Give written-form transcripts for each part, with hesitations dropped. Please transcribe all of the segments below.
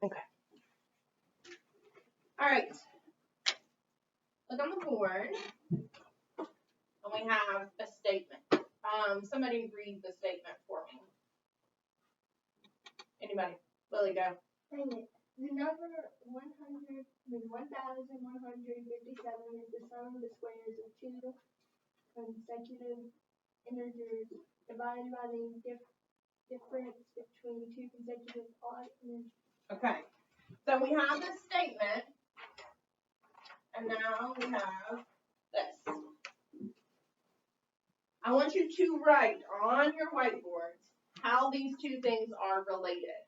Okay. All right. Look on the board. And we have a statement. Somebody read the statement for me. Anybody? Lily, go. The number 1,157 is the sum of the squares of two consecutive integers divided by the difference between two consecutive odd integers. Okay. So we have this statement, and now we have this. I want you to write on your whiteboards how these two things are related.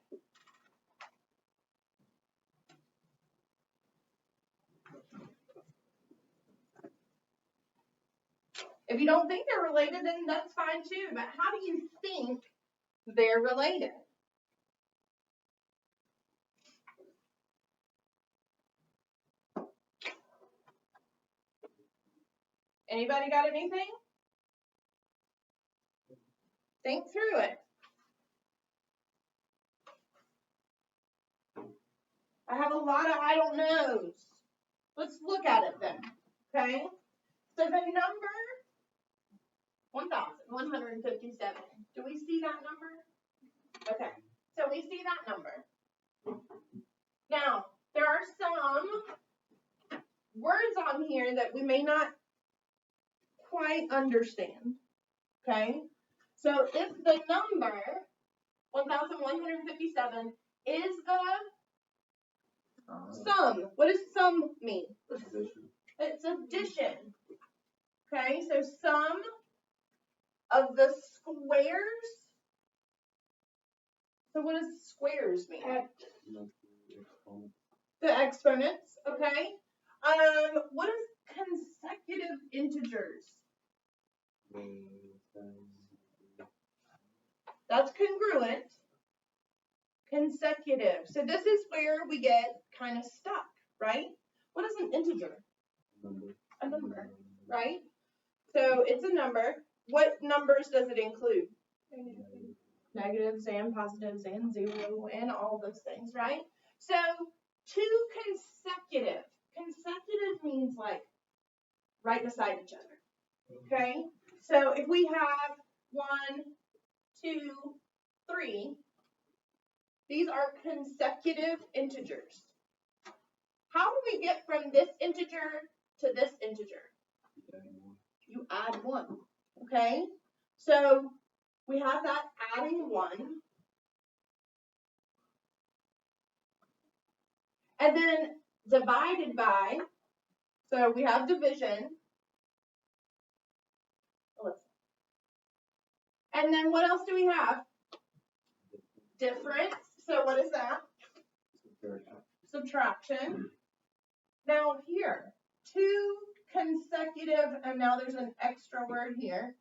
If you don't think they're related, then that's fine too. But how do you think they're related? Anybody got anything? Think through it. I have a lot of I don't knows. Let's look at it then. Okay? So the number 1,157. Do we see that number? Okay. So we see that number. Now, there are some words on here that we may not quite understand. Okay? So if the number 1,157 is the sum, what does sum mean? It's addition. Okay, so sum of the squares. So what does squares mean? The exponents, okay. What is consecutive integers? That's congruent. Consecutive. So this is where we get kind of stuck, right? What is an integer? A number, right? So it's a number. What numbers does it include? Negatives and positives and zero and all those things, right? So two consecutive. Consecutive means like right beside each other. Okay? So if we have 1, 2, 3, these are consecutive integers. How do we get from this integer to this integer? You add 1. Okay? So we have that adding 1. And then divided by, so we have division. And then what else do we have? Difference. So what is that? Subtraction. Now here, 2 consecutive, and now there's an extra word here,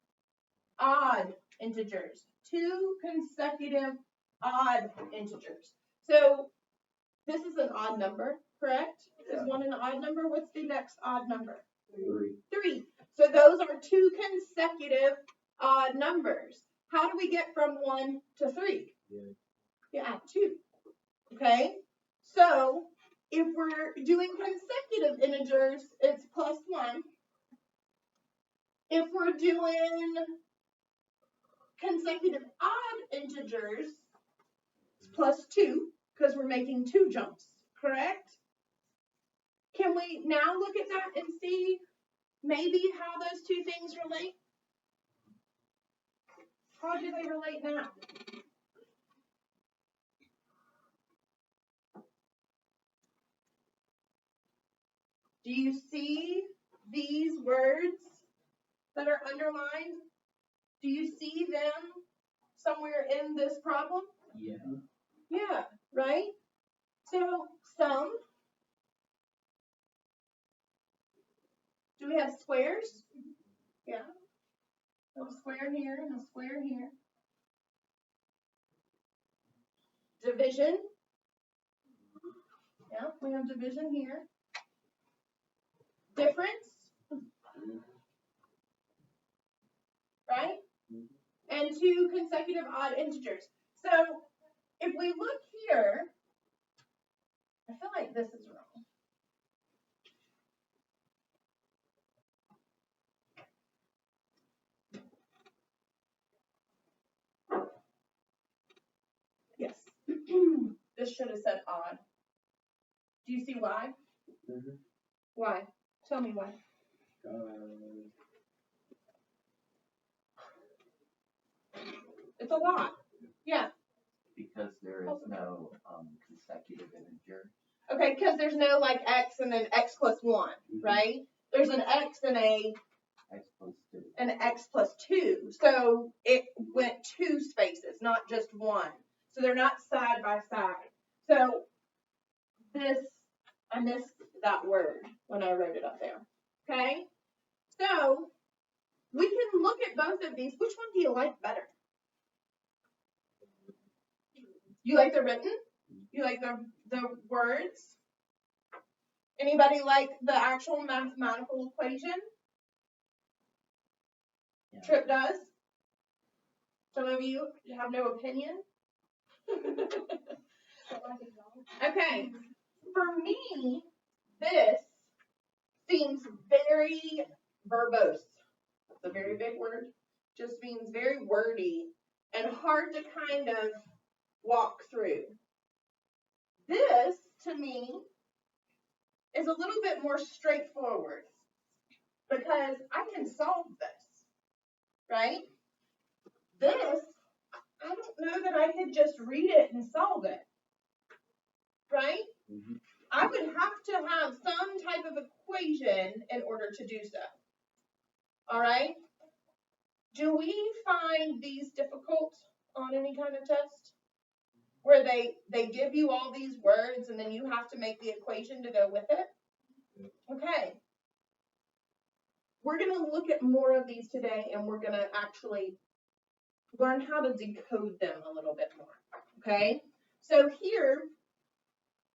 odd integers. 2 consecutive odd integers. So this is an odd number, correct? Is 1 an odd number? What's the next odd number? 3. So those are 2 consecutive odd numbers. How do we get from 1 to 3? You add 2. Okay? So if we're doing consecutive integers, it's plus 1. If we're doing consecutive odd integers, it's plus 2 because we're making 2 jumps, correct? Can we now look at that and see maybe how those two things relate? How do they relate now? Do you see these words that are underlined? Do you see them somewhere in this problem? Yeah. Yeah, right? So, sum. Do we have squares? Yeah. A square here and a square here. Division. Yeah, we have division here. Difference. Right? And 2 consecutive odd integers. So if we look here, I feel like this is wrong. Yes. This should have said odd. Do you see why? Mhm. Why? Tell me why. It's a lot. Yeah. Because there is no consecutive integer. Okay, because there's no like x and then x plus 1, right? There's an x and X plus 2. an x plus 2. So it went 2 spaces, not just 1. So they're not side by side. So this, I missed that word when I wrote it up there. Okay? So we can look at both of these. Which one do you like better? You like the written? You like the words? Anybody like the actual mathematical equation? Yeah. Trip does? Some of you have no opinion? Okay. For me, this seems very verbose. That's a very big word. Just means very wordy and hard to kind of walk through. This, to me, is a little bit more straightforward because I can solve this, right? This, I don't know that I could just read it and solve it, right? Mhm. I would have to have some type of equation in order to do so. All right? Do we find these difficult on any kind of test? Where they give you all these words and then you have to make the equation to go with it? Okay. We're going to look at more of these today and we're going to actually learn how to decode them a little bit more. Okay? So here,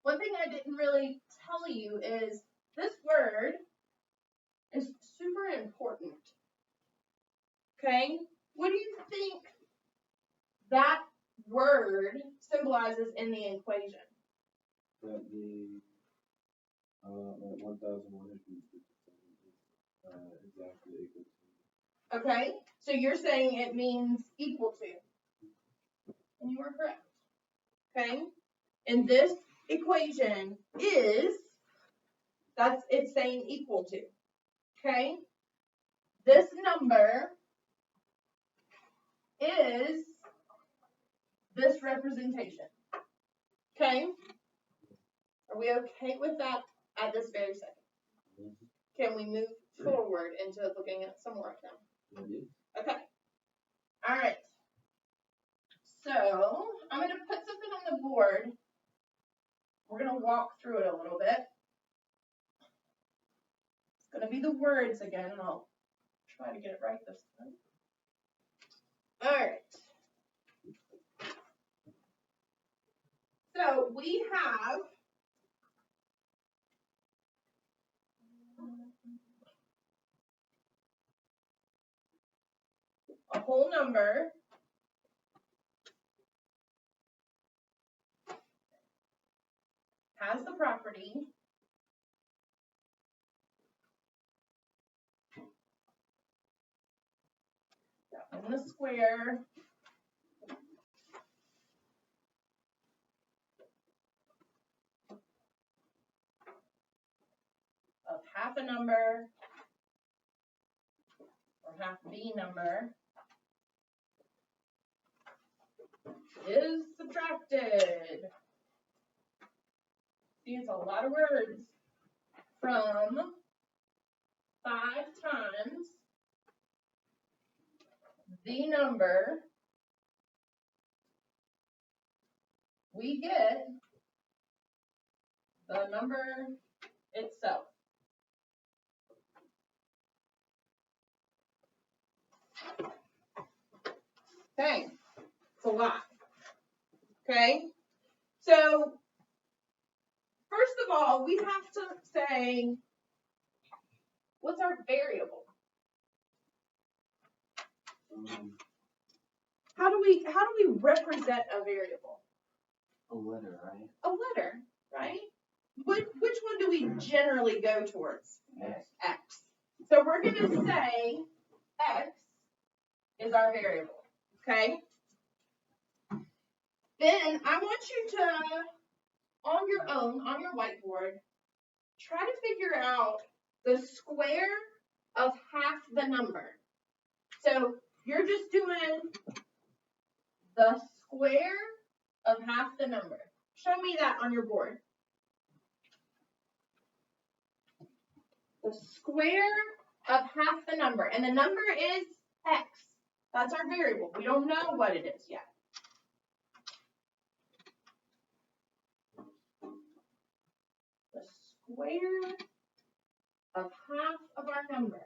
one thing I didn't really tell you is this word is super important. Okay? What do you think that word symbolizes in the equation? That the 1,157 is exactly equal to. Okay? So you're saying it means equal to. And you are correct. Okay? And this equation is, it's saying equal to. Okay? This number is this representation. Okay? Are we okay with that at this very second? Can we move forward into looking at some more of them? Okay. All right. So I'm going to put something on the board. We're going to walk through it a little bit. It's going to be the words again, and I'll try to get it right this time. All right. So we have a whole number has the property in the square of half a number or half the number is subtracted. See, it's a lot of words. From 5 times the number, we get the number itself. Okay, it's a lot. Okay, so first of all, we have to say, what's our variable? How do we represent a variable? A letter, right? A letter, right? which one do we generally go towards? X. X. So we're gonna say X is our variable, okay? Then I want you to, on your own, on your whiteboard, try to figure out the square of half the number. So you're just doing the square of half the number. Show me that on your board. The square of half the number. And the number is X. That's our variable. We don't know what it is yet. The square of half of our number.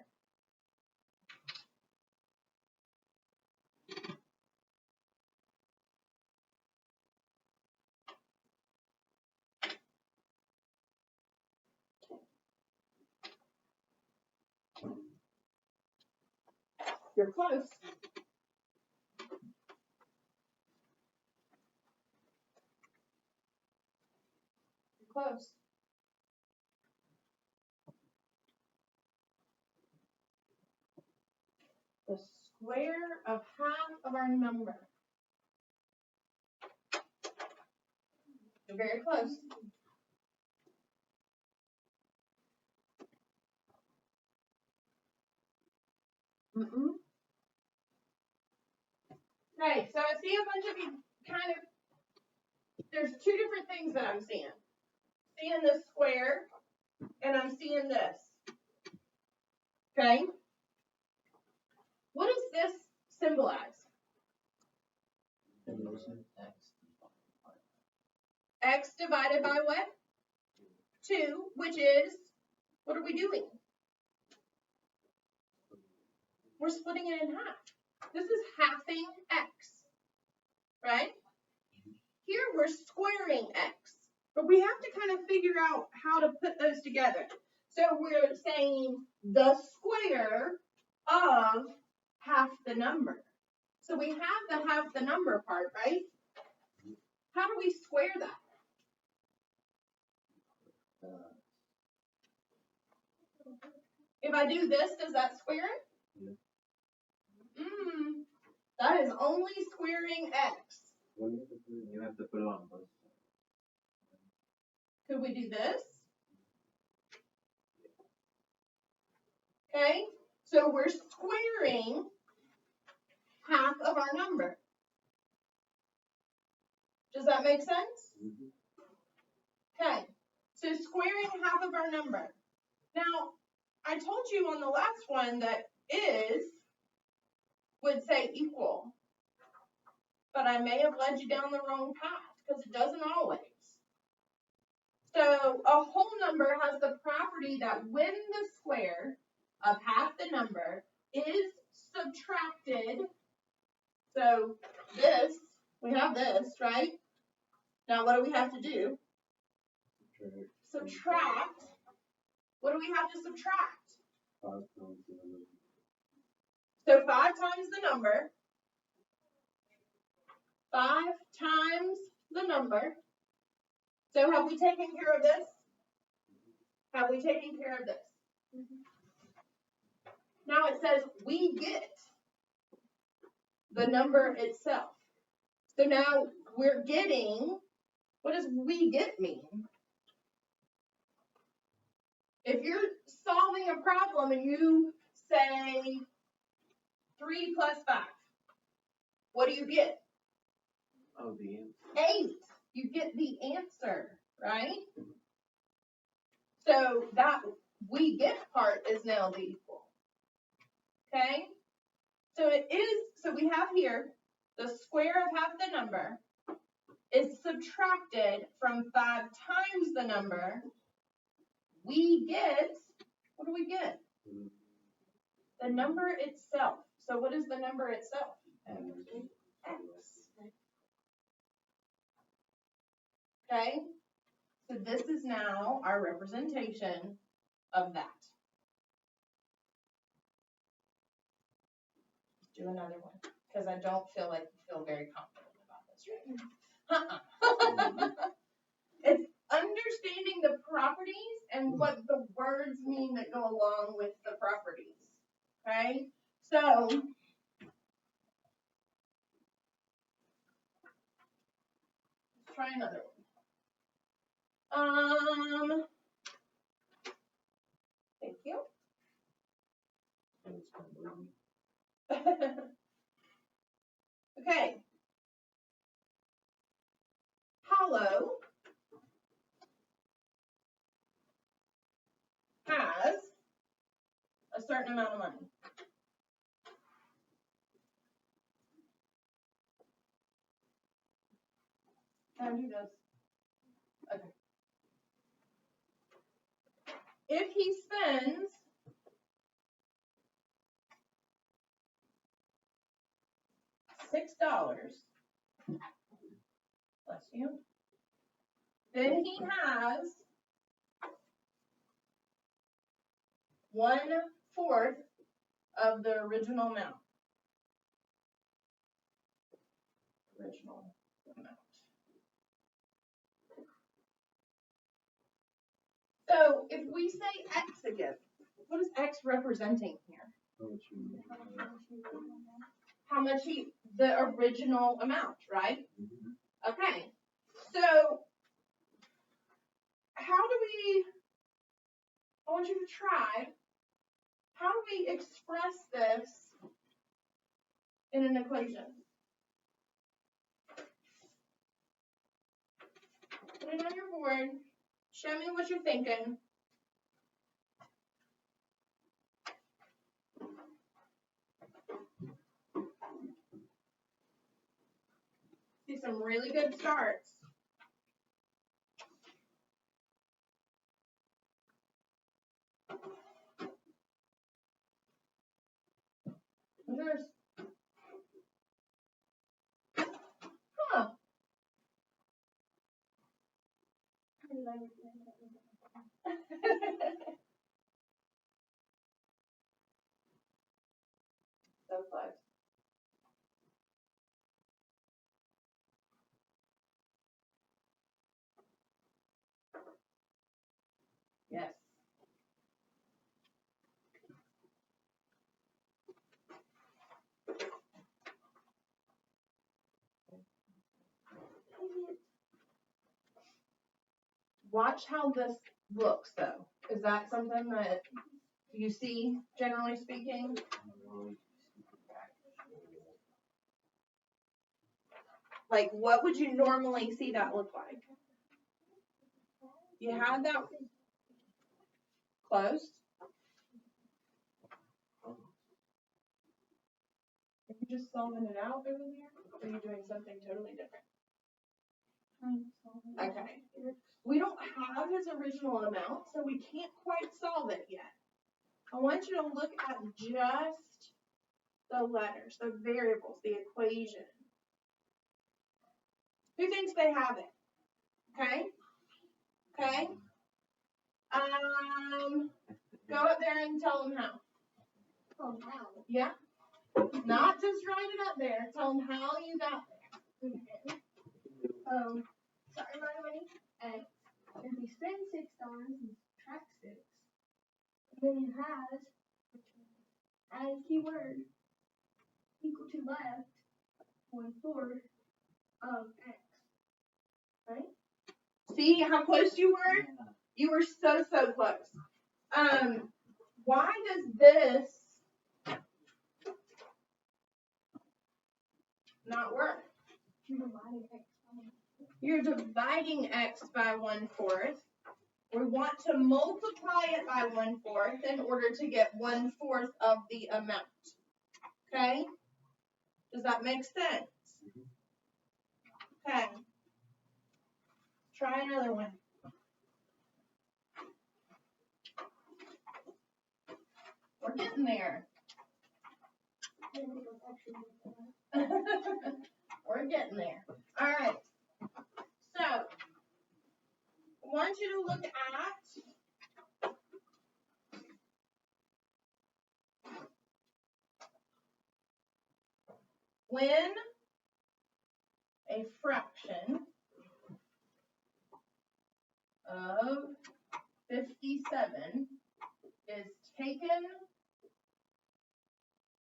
You're close. You're close. The square of half of our number. You're very close. Okay, so I see a bunch of you kind of, there's two different things that I'm seeing. Seeing this square, and I'm seeing this. Okay? What does this symbolize? X divided by what? 2, which is, what are we doing? We're splitting it in half. This is halving X, right? Here we're squaring X, but we have to kind of figure out how to put those together. So we're saying the square of half the number. So we have the half the number part, right? How do we square that? If I do this, does that square it? Yeah. That is only squaring X. You have to put it on both sides. Could we do this? Okay, so we're squaring half of our number. Does that make sense? Okay, so squaring half of our number. Now, I told you on the last one that is would say equal, but I may have led you down the wrong path because it doesn't always. So a whole number has the property that when the square of half the number is subtracted, so this, we have this, right? Now what do we have to do? Subtract. What do we have to subtract? 5 times the number. So 5 times the number. 5 times the number. So have we taken care of this? Have we taken care of this? Now it says we get the number itself. So now we're getting, what does we get mean? If you're solving a problem and you say 3 plus 5, what do you get? Oh, the 8. You get the answer, right? So that we get part is now the equal. Okay? So it is, so we have here the square of half the number is subtracted from 5 times the number. We get, what do we get? The number itself. So what is the number itself? X. Okay? So this is now our representation of that. Let's do another one, because I don't feel very confident about this right now. It's understanding the and what the words mean that go along with the properties. Okay? So, let's try another one. Thank you. And it's kind of Okay. Hollow has a certain amount of money. Can I do this? Okay. If he spends $6, bless you, then he has 1/4 of the original amount. Original amount. So if we say X again, what is X representing here? How much the original amount, right? Okay. So I want you to try, how do we express this in an equation? Put it on your board. Show me what you're thinking. See some really good starts. Yours. Huh. So close. Yes. Watch how this looks, though. Is that something that you see, generally speaking? Like, what would you normally see that look like? You had that closed? Are you just solving it out over there? Or are you doing something totally different? Okay. We don't have his original amount, so we can't quite solve it yet. I want you to look at just the letters, the variables, the equation. Who thinks they have it? Okay? Okay? Go up there and tell them how. Oh, wow. Yeah? Not just write it up there. Tell them how you got there. Okay. Sorry, by the way. If we spend $6 and subtract 6, then it has as keyword equal to left 1/4 of X. Right? See how close you were? You were so close. Why does this not work? You're dividing X by 1/4. We want to multiply it by 1/4 in order to get 1/4 of the amount. Okay? Does that make sense? Okay. Try another one. We're getting there. We're getting there. All right. So, I want you to look at when a fraction of 57 is taken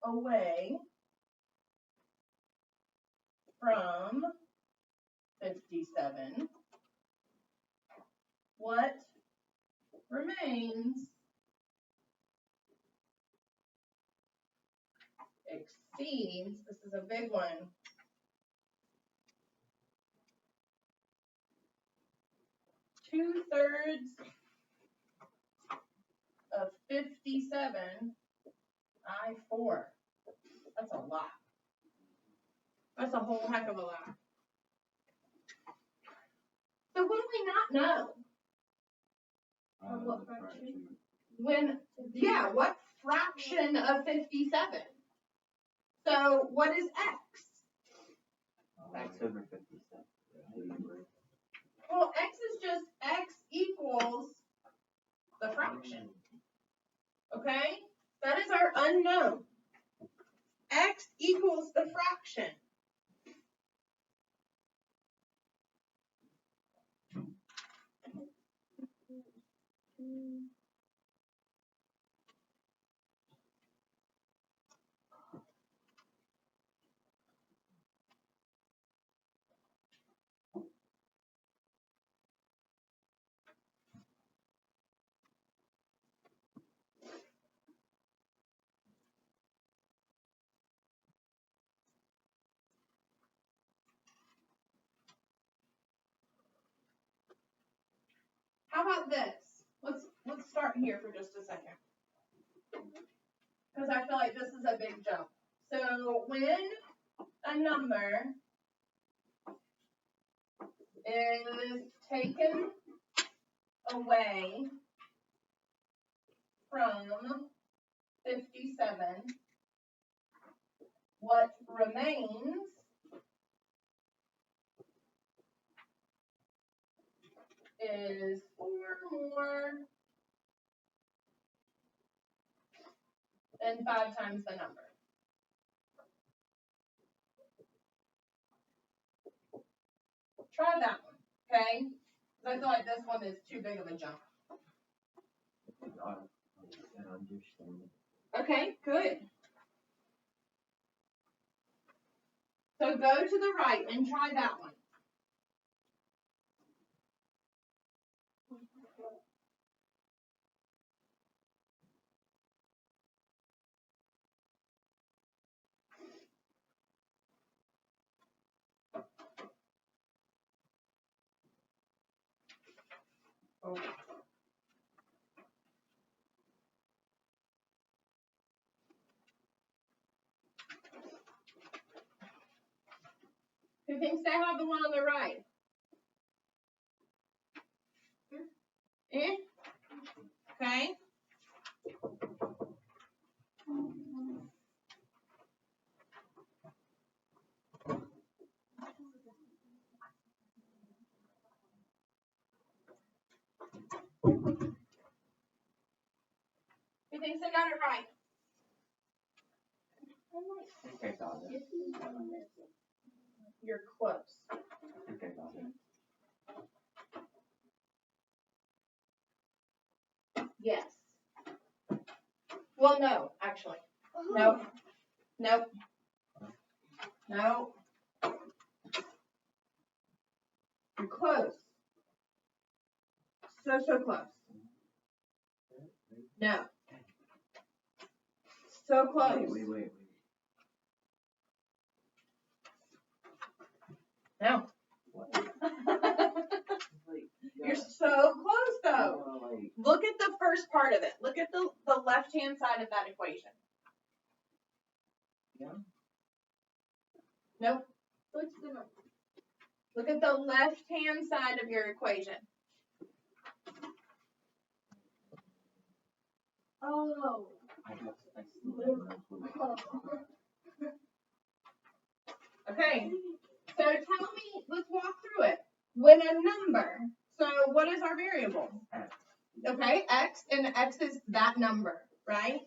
away from 57, what remains exceeds, this is a big one, two-thirds of 57 I4. That's a lot. That's a whole heck of a lot. So what do we not know? what the fraction? When, yeah, what fraction of 57? So what is x? X over 57. Well, x is just x equals the fraction. Okay? That is our unknown. X equals the fraction. How about this? Let's start here for just a second. Because I feel like this is a big jump. So when a number is taken away from 57, what remains is 4 more than 5 times the number. Try that one, okay? Because I feel like this one is too big of a jump. I understand. Okay, good. So go to the right and try that one. Oh. Who thinks they have the one on the right? Eh? Okay. Who thinks they got it right? I think I got it. You're close. I think I got it. Yes. Well, no, actually. Nope. Nope. Nope. You're close. So close. No. So close. Wait. No. What? You're so close though. Look at the first part of it. Look at the left-hand side of that equation. Yeah. Nope. What's the number? Look at the left-hand side of your equation. Oh. I still have no clue. Okay. So tell me, let's walk through it. When a number, so what is our variable? X. Okay, x, and x is that number, right?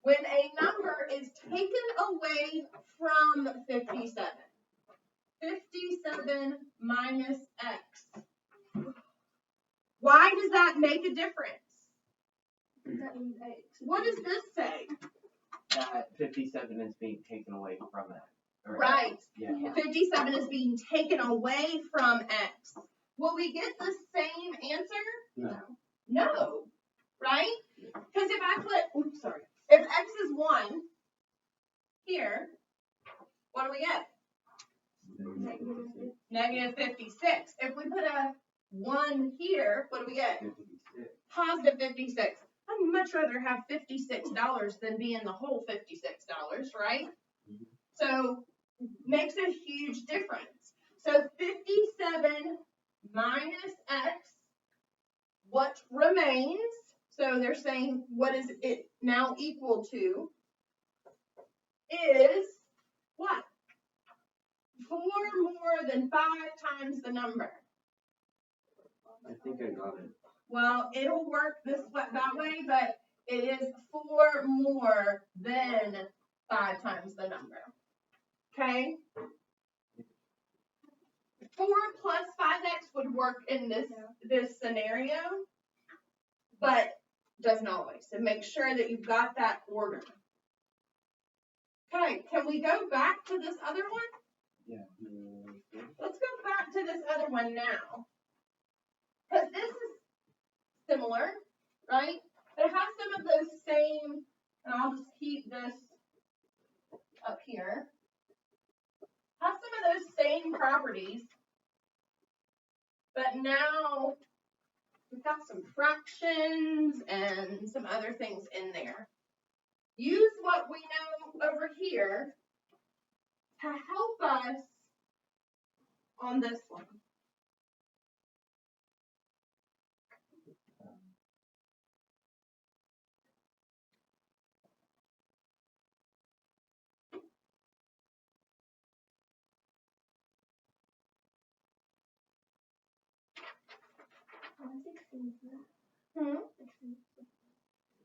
When a number is taken away from 57, 57 minus x. Why does that make a difference? That means X. What does this say? That 57 is being taken away from it. Or Right. Yeah. 57 is being taken away from X. Will we get the same answer? No. No. Right? Because if I put, if X is 1 here, what do we get? Negative 56. If we put a 1 here, what do we get? 56. Positive 56. I'd much rather have $56 than be in the whole $56, right? Mhm. So makes a huge difference. So 57 minus X, what remains? So they're saying what is it now equal to is what? 4 more than 5 times the number. I think I got it. Well, it'll work that way, but it is 4 more than 5 times the number. Okay? 4 plus 5x would work in this scenario, but doesn't always. So make sure that you've got that order. Okay, can we go back to this other one? Yeah. Let's go back to this other one now. Because this is similar, right? But it has some of those same, and I'll just keep this up here. Has some of those same properties, but now we've got some fractions and some other things in there. Use what we know over here to help us on this one.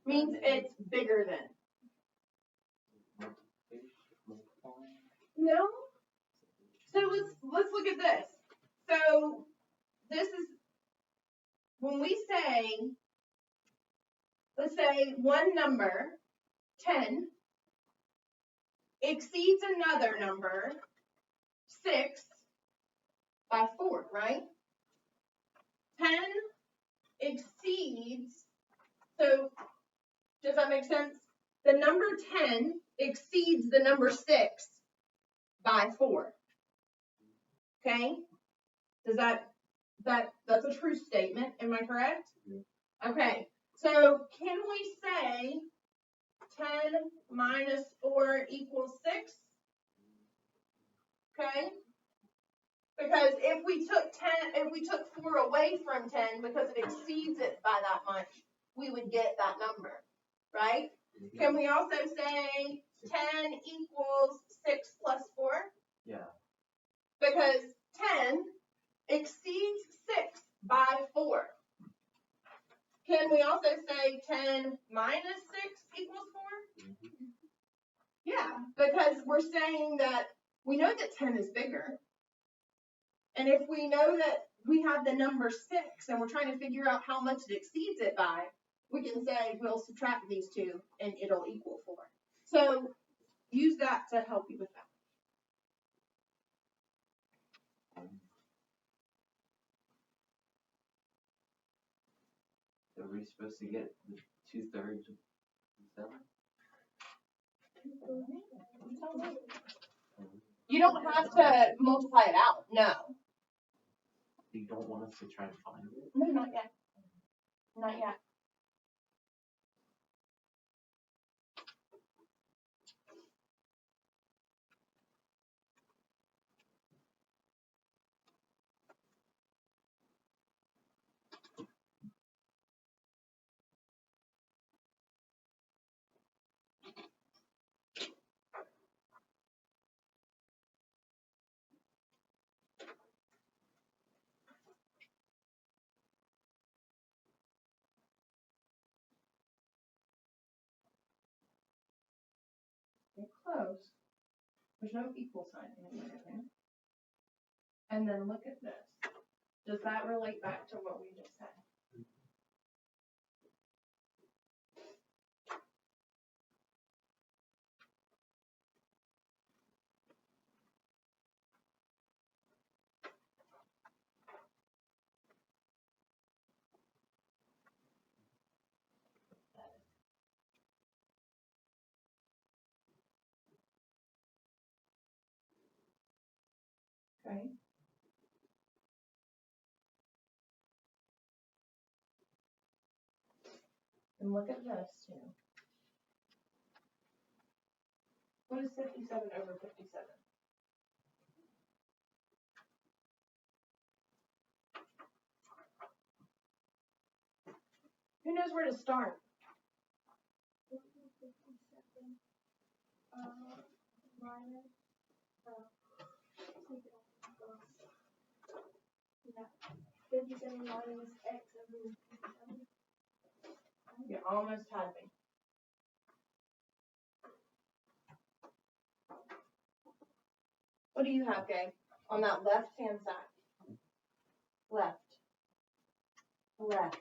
Means it's bigger than. No. So let's look at this. So this is when we say, let's say one number, 10, exceeds another number, 6 by 4, right? 10 exceeds, so does that make sense? The number 10 exceeds the number 6 by 4. Okay? Does that's a true statement, am I correct? Yeah. Okay, so can we say 10 minus 4 equals 6? Okay? Because if we took 4 away from 10 because it exceeds it by that much, we would get that number, right? Can we also say 10 equals 6 plus 4? Yeah. Because 10 exceeds 6 by 4. Can we also say 10 minus 6 equals 4? Mhm. Yeah, because we're saying that we know that 10 is bigger. And if we know that we have the number 6 and we're trying to figure out how much it exceeds it by, we can say we'll subtract these two and it'll equal 4. So use that to help you with that. Are we supposed to get the 2/3 of 7? You don't have to multiply it out. No. You don't want us to try and find it? No, not yet. Not yet. You're close. There's no equal sign anywhere there. And then look at this. Does that relate back to what we just said? right? And look at this too. What is 57 over 57? Who knows where to start? 57, minus, take it off. Yeah, 57 minus x over 57. You almost had me. What do you have, Gabe? On that left-hand side. Left. Left.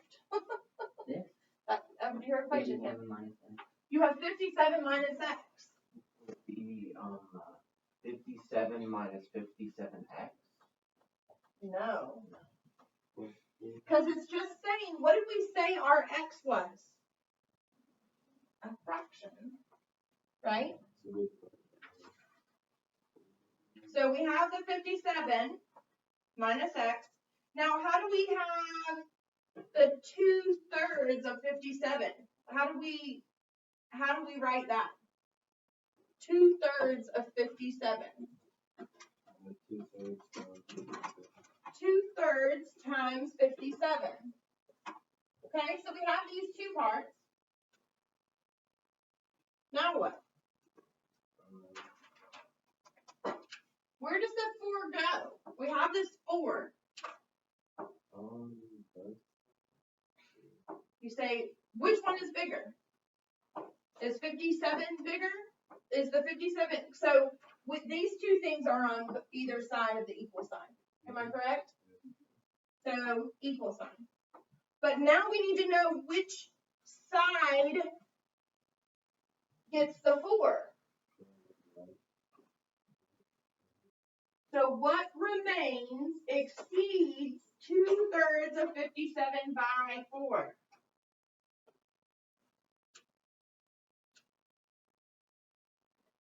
This? That would be your equation, yeah. 57 minus x You have 57 minus x. would be, 57 minus 57x. No. Because it's just saying, what did we say our x was? A fraction, right? So we have the 57 minus x. Now, how do we have the 2/3 of 57? How do we write that? 2/3 of 57. 2/3 times 57. Okay, so we have these two parts. Now what? Where does the 4 go? We have this 4. You say, which one is bigger? Is 57 bigger? Is the 57, so with these two things are on either side of the equal sign. Am I correct? So equal sign. But now we need to know which side gets the 4. So what remains exceeds 2/3 of 57 by 4?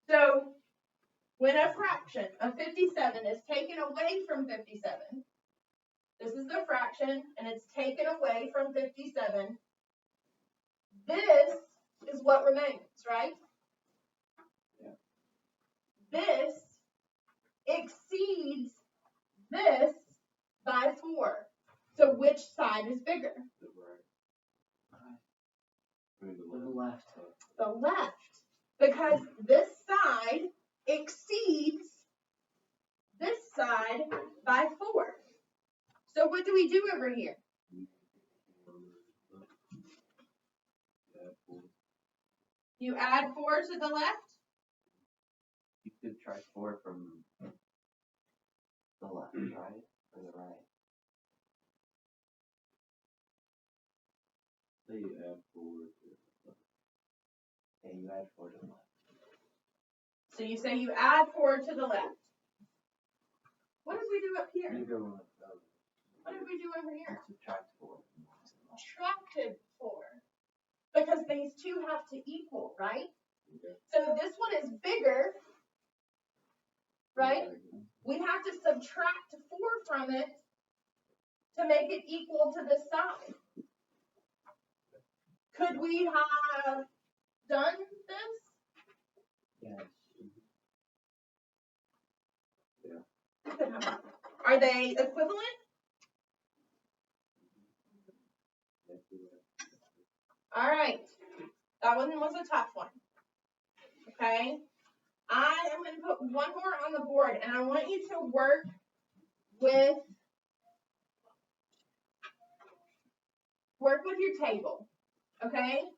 So when a fraction of 57 is taken away from 57, this is the fraction, and it's taken away from 57, this is what remains, right? Yeah. This exceeds this by 4. So which side is bigger? The left. The left. Because this side exceeds this side by 4. So what do we do over here? You add 4 to the left? You subtract 4 from the left, right? Or the right? So you add 4 to Yeah, you add 4 to the left. So you say you add 4 to the left. What did we do up here? You go with What did we do over here? subtract 4. Subtracted 4. Because these two have to equal, right? Okay. So this one is bigger, right? We have to subtract 4 from it to make it equal to this side. Could we have done this? Yes. We could have. Are they equivalent? All right. That one was a tough one. Okay. I am going to put one more on the board, and I want you to work with your table. Okay?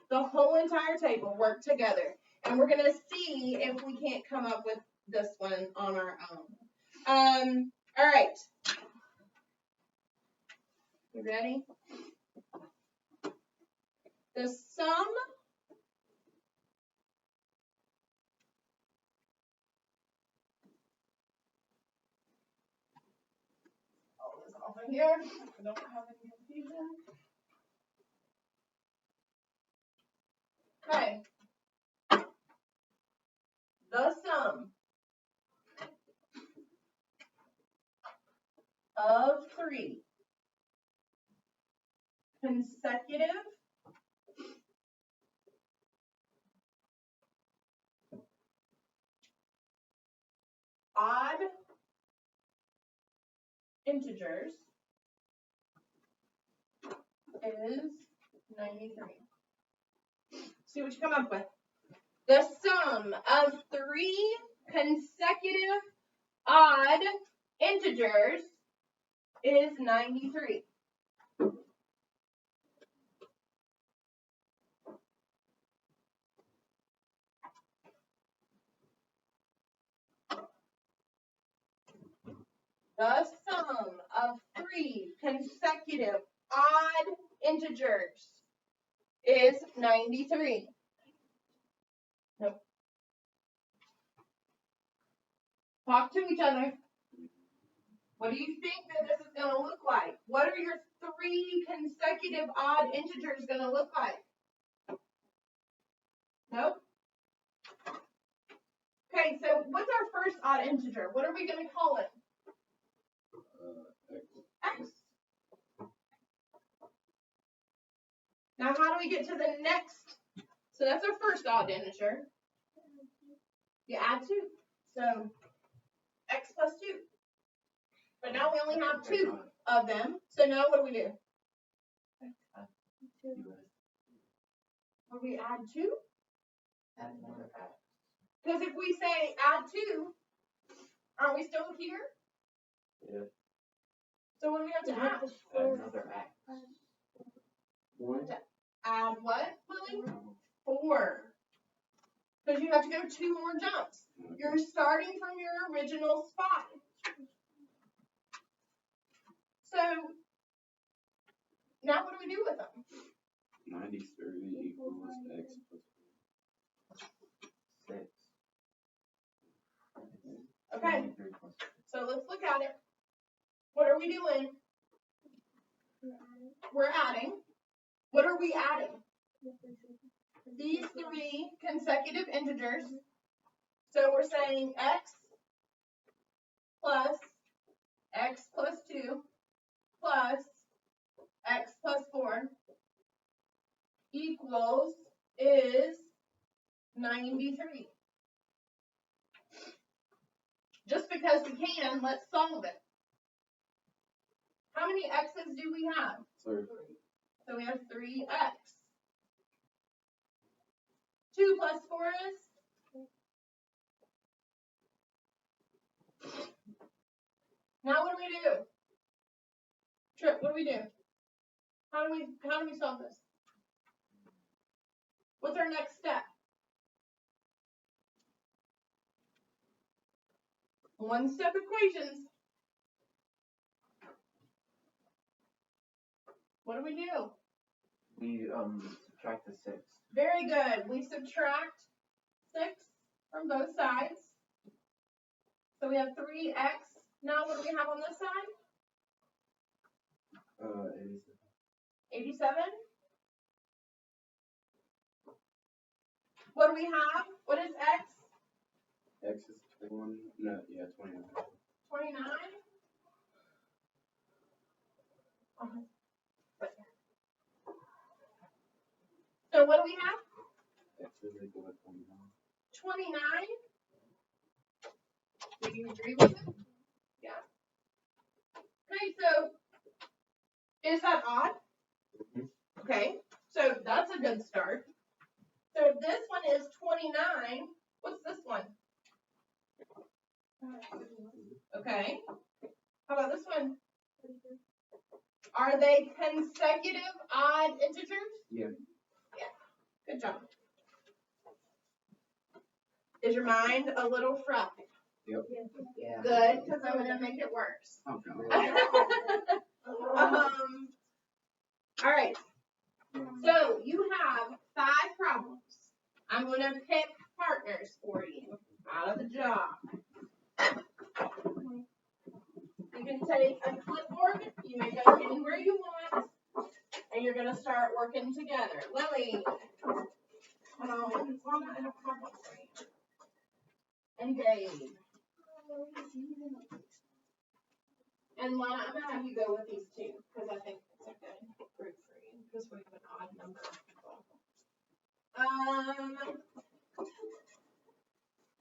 The whole entire table, work together. And we're going to see if we can't come up with this one on our own. All right. You ready? The sum this off of here. I don't have any confusion. Okay. The sum of 3 consecutive odd integers is 93. See what you come up with. The sum of 3 consecutive odd integers is 93. The sum of 3 consecutive odd integers is 93. Nope. Talk to each other. What do you think that this is going to look like? What are your 3 consecutive odd integers going to look like? Nope. Okay, so what's our first odd integer? What are we going to call it? X. Now how do we get to the next? So that's our first odd integer. You add 2. So x plus 2. But now we only have 2 of them. So now what do we do? Will we add 2? Add another X. Because if we say add 2, aren't we still here? Yeah. So what do we have to add? Add another X. One. Add what, Lily? 4. Because you have to go 2 more jumps. You're starting from your original spot. So now what do we do with them? 93 equals x plus 6. Okay, 93 plus 6. so let's look at it. What are we doing? We're adding. What are we adding? These 3 consecutive integers. So we're saying x plus 2 plus x plus 4 equals is 93. Just because we can, let's solve it. How many x's do we have? 3. So we have 3x. 2 plus 4 is? Now what do we do? Trip, what do we do? How do we solve this? What's our next step? One-step equations. What do? We subtract the 6. Very good. We subtract 6 from both sides. So we have 3x. Now what do we have on this side? 87. What do we have? What is x? X is 21. No, yeah, 29. 29. So what do we have? X is equal to 29. 29. Do you agree with it? Yeah. Okay, so is that odd? Okay, so that's a good start. So if this one is 29, what's this one? Okay. How about this one? Are they consecutive odd integers? Yeah. Good job. Is your mind a little fried? Yep. Yeah. Good, because I'm going to make it worse. Okay. All right. So you have 5 problems. I'm going to pick partners for you out of the job. You can take a clipboard. You may go anywhere you want. And you're going to start working together. Lily. Lana, I don't have one for you. And Gabe. And Lana, I'm have you go with these two, because I think it's a good group for you, because we have an odd number of people.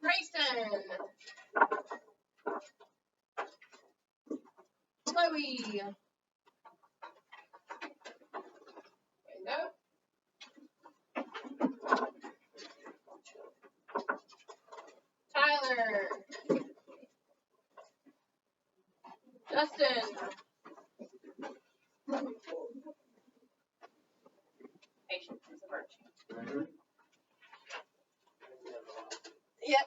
Grayson. Chloe. Window. Tyler. Justin. Patience is a virtue. Yep.